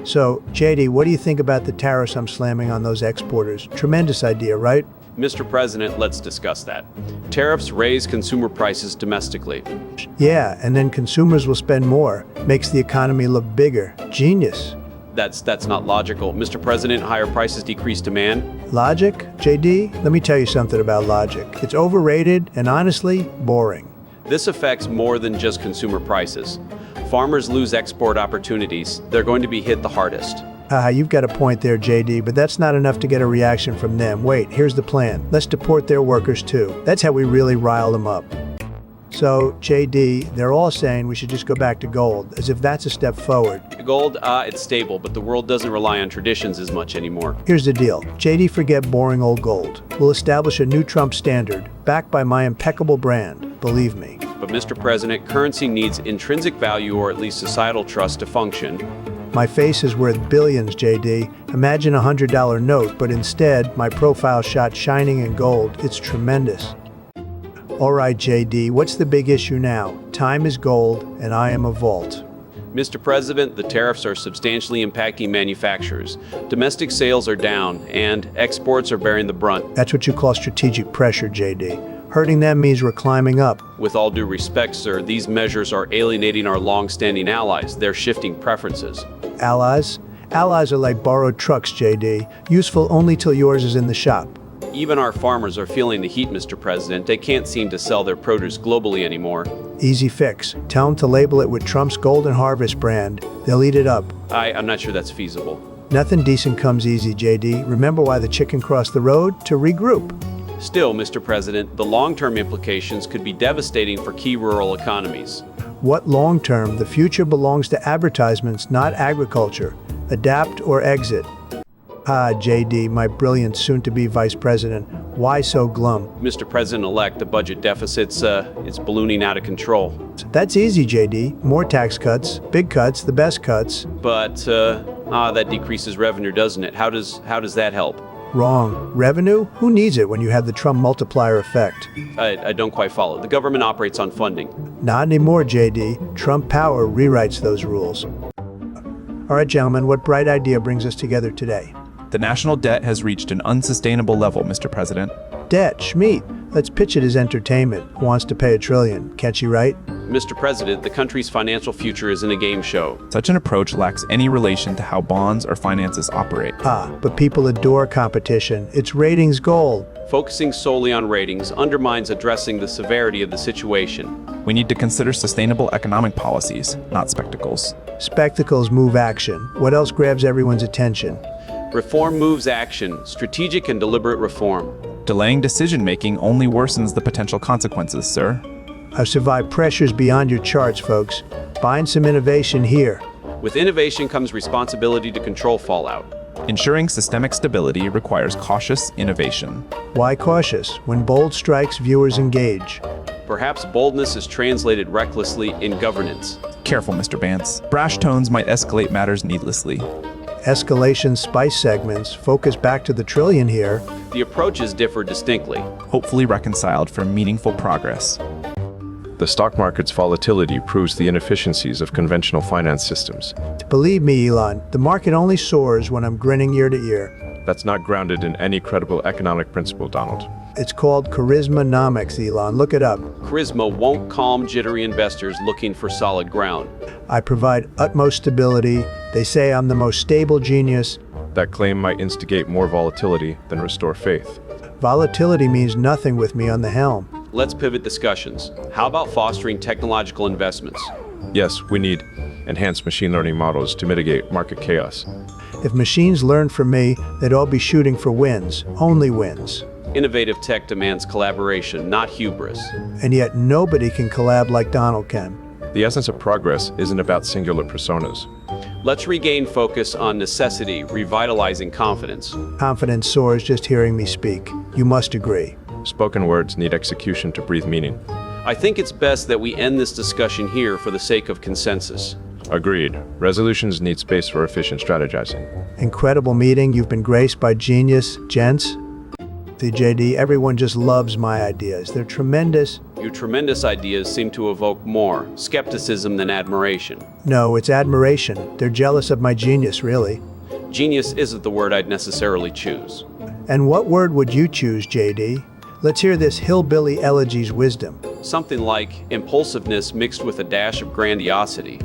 So, JD, what do you think about the tariffs I'm slamming on those exporters? Tremendous idea, right? Mr. President, let's discuss that. Tariffs raise consumer prices domestically. Yeah, and then consumers will spend more. Makes the economy look bigger. Genius. That's not logical. Mr. President, higher prices decrease demand. Logic? JD, let me tell you something about logic. It's overrated and honestly, boring. This affects more than just consumer prices. Farmers lose export opportunities. They're going to be hit the hardest. You've got a point there, JD, but that's not enough to get a reaction from them. Wait, here's the plan. Let's deport their workers too. That's how we really rile them up. So, JD, they're all saying we should just go back to gold, as if that's a step forward. Gold, it's stable, but the world doesn't rely on traditions as much anymore. Here's the deal. JD, forget boring old gold. We'll establish a new Trump standard, backed by my impeccable brand. Believe me. But Mr. President, currency needs intrinsic value or at least societal trust to function. My face is worth billions, JD. Imagine a $100 note, but instead, my profile shot shining in gold. It's tremendous. All right, JD, what's the big issue now? Time is gold, and I am a vault. Mr. President, the tariffs are substantially impacting manufacturers. Domestic sales are down, and exports are bearing the brunt. That's what you call strategic pressure, JD. Hurting them means we're climbing up. With all due respect, sir, these measures are alienating our long-standing allies. They're shifting preferences. Allies? Allies are like borrowed trucks, JD. Useful only till yours is in the shop. Even our farmers are feeling the heat, Mr. President. They can't seem to sell their produce globally anymore. Easy fix. Tell them to label it with Trump's Golden Harvest brand. They'll eat it up. I'm not sure that's feasible. Nothing decent comes easy, JD. Remember why the chicken crossed the road? To regroup. Still, Mr. President, the long-term implications could be devastating for key rural economies. What long-term? The future belongs to advertisements, not agriculture. Adapt or exit. JD, my brilliant soon-to-be vice president. Why so glum? Mr. President-elect, the budget deficit's it's ballooning out of control. That's easy, JD. More tax cuts, big cuts, the best cuts. But that decreases revenue, doesn't it? How does that help? Wrong. Revenue? Who needs it when you have the Trump multiplier effect? I don't quite follow. The government operates on funding. Not anymore, JD. Trump power rewrites those rules. All right, gentlemen, what bright idea brings us together today? The national debt has reached an unsustainable level, Mr. President. Debt, Schmeat. Let's pitch it as entertainment. Who wants to pay $1 trillion? Can't she write? Mr. President, the country's financial future isn't a game show. Such an approach lacks any relation to how bonds or finances operate. But people adore competition. It's ratings gold. Focusing solely on ratings undermines addressing the severity of the situation. We need to consider sustainable economic policies, not spectacles. Spectacles move action. What else grabs everyone's attention? Reform moves action, strategic and deliberate reform. Delaying decision-making only worsens the potential consequences, sir. I've survived pressures beyond your charts, folks. Find some innovation here. With innovation comes responsibility to control fallout. Ensuring systemic stability requires cautious innovation. Why cautious? When bold strikes, viewers engage. Perhaps boldness is translated recklessly in governance. Careful, Mr. Vance. Brash tones might escalate matters needlessly. Escalation spice segments focus back to the trillion here. The approaches differ distinctly. Hopefully reconciled for meaningful progress. The stock market's volatility proves the inefficiencies of conventional finance systems. Believe me, Elon, the market only soars when I'm grinning ear to ear. That's not grounded in any credible economic principle, Donald. It's called charismanomics, Elon. Look it up. Charisma won't calm jittery investors looking for solid ground. I provide utmost stability. They say I'm the most stable genius. That claim might instigate more volatility than restore faith. Volatility means nothing with me on the helm. Let's pivot discussions. How about fostering technological investments? Yes, we need enhanced machine learning models to mitigate market chaos. If machines learned from me, they'd all be shooting for wins, only wins. Innovative tech demands collaboration, not hubris. And yet nobody can collab like Donald can. The essence of progress isn't about singular personas. Let's regain focus on necessity, revitalizing confidence. Confidence soars just hearing me speak. You must agree. Spoken words need execution to breathe meaning. I think it's best that we end this discussion here for the sake of consensus. Agreed. Resolutions need space for efficient strategizing. Incredible meeting. You've been graced by genius, gents. See, JD, everyone just loves my ideas. They're tremendous. Your tremendous ideas seem to evoke more skepticism than admiration. No, it's admiration. They're jealous of my genius, really. Genius isn't the word I'd necessarily choose. And what word would you choose, JD? Let's hear this hillbilly elegy's wisdom. Something like impulsiveness mixed with a dash of grandiosity.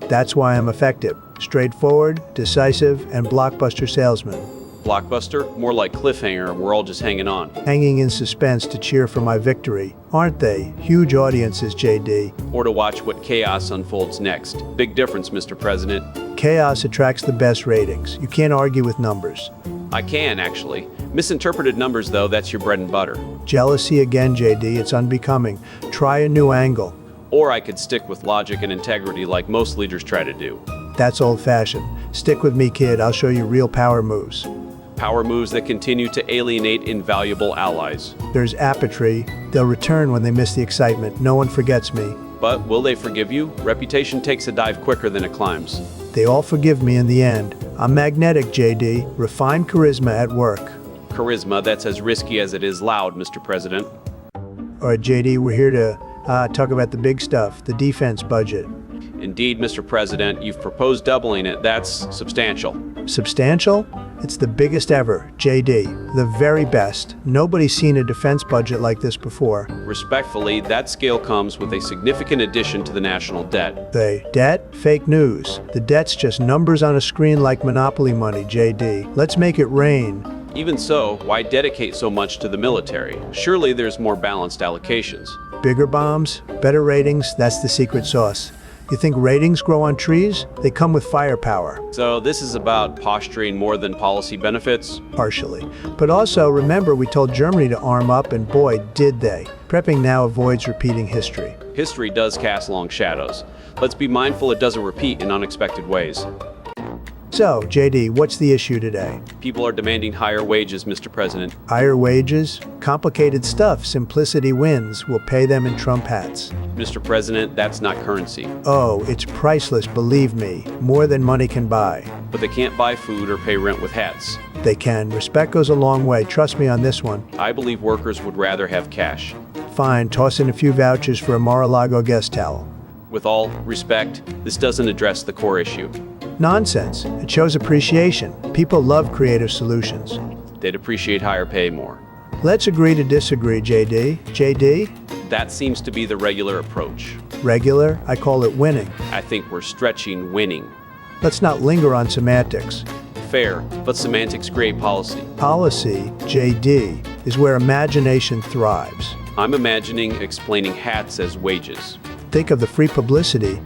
That's why I'm effective. Straightforward, decisive, and blockbuster salesman. Blockbuster? More like cliffhanger, we're all just hanging on. Hanging in suspense to cheer for my victory. Aren't they? Huge audiences, JD. Or to watch what chaos unfolds next. Big difference, Mr. President. Chaos attracts the best ratings. You can't argue with numbers. I can, actually. Misinterpreted numbers, though, that's your bread and butter. Jealousy again, JD. It's unbecoming. Try a new angle. Or I could stick with logic and integrity like most leaders try to do. That's old-fashioned. Stick with me, kid. I'll show you real power moves. Power moves that continue to alienate invaluable allies. There's apathy. They'll return when they miss the excitement. No one forgets me. But will they forgive you? Reputation takes a dive quicker than it climbs. They all forgive me in the end. I'm magnetic, JD. Refined charisma at work. Charisma that's as risky as it is loud, Mr. President. All right, JD, we're here to talk about the big stuff, the defense budget. Indeed, Mr. President, you've proposed doubling it. That's substantial. Substantial? It's the biggest ever, JD. The very best. Nobody's seen a defense budget like this before. Respectfully, that scale comes with a significant addition to the national debt. The debt? Fake news. The debt's just numbers on a screen like Monopoly money, JD. Let's make it rain. Even so, why dedicate so much to the military? Surely there's more balanced allocations. Bigger bombs, better ratings, that's the secret sauce. You think ratings grow on trees? They come with firepower. So this is about posturing more than policy benefits? Partially. But also, remember we told Germany to arm up, and boy, did they. Prepping now avoids repeating history. History does cast long shadows. Let's be mindful it doesn't repeat in unexpected ways. So, JD, what's the issue today? People are demanding higher wages, Mr. President. Higher wages? Complicated stuff. Simplicity wins. We'll pay them in Trump hats. Mr. President, that's not currency. Oh, it's priceless, believe me. More than money can buy. But they can't buy food or pay rent with hats. They can. Respect goes a long way. Trust me on this one. I believe workers would rather have cash. Fine, toss in a few vouchers for a Mar-a-Lago guest towel. With all respect, this doesn't address the core issue. Nonsense. It shows appreciation. People love creative solutions. They'd appreciate higher pay more. Let's agree to disagree, JD. JD? That seems to be the regular approach. Regular? I call it winning. I think we're stretching winning. Let's not linger on semantics. Fair, but semantics grade policy. Policy, JD, is where imagination thrives. I'm imagining explaining hats as wages. Think of the free publicity.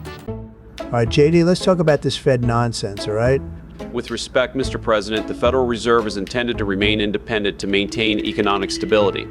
All right, JD, let's talk about this Fed nonsense, all right? With respect, Mr. President, the Federal Reserve is intended to remain independent to maintain economic stability.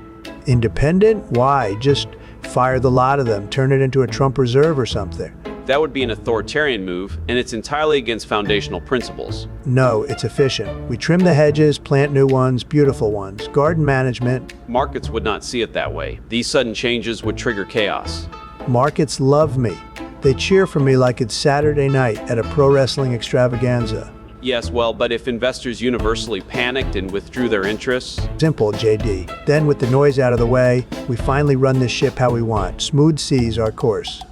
Independent? Why? Just fire the lot of them, turn it into a Trump reserve or something. That would be an authoritarian move, and it's entirely against foundational principles. No, it's efficient. We trim the hedges, plant new ones, beautiful ones. Garden management. Markets would not see it that way. These sudden changes would trigger chaos. Markets love me. They cheer for me like it's Saturday night at a pro wrestling extravaganza. Yes, well, but if investors universally panicked and withdrew their interests? Simple, JD. Then with the noise out of the way, we finally run this ship how we want. Smooth seas our course.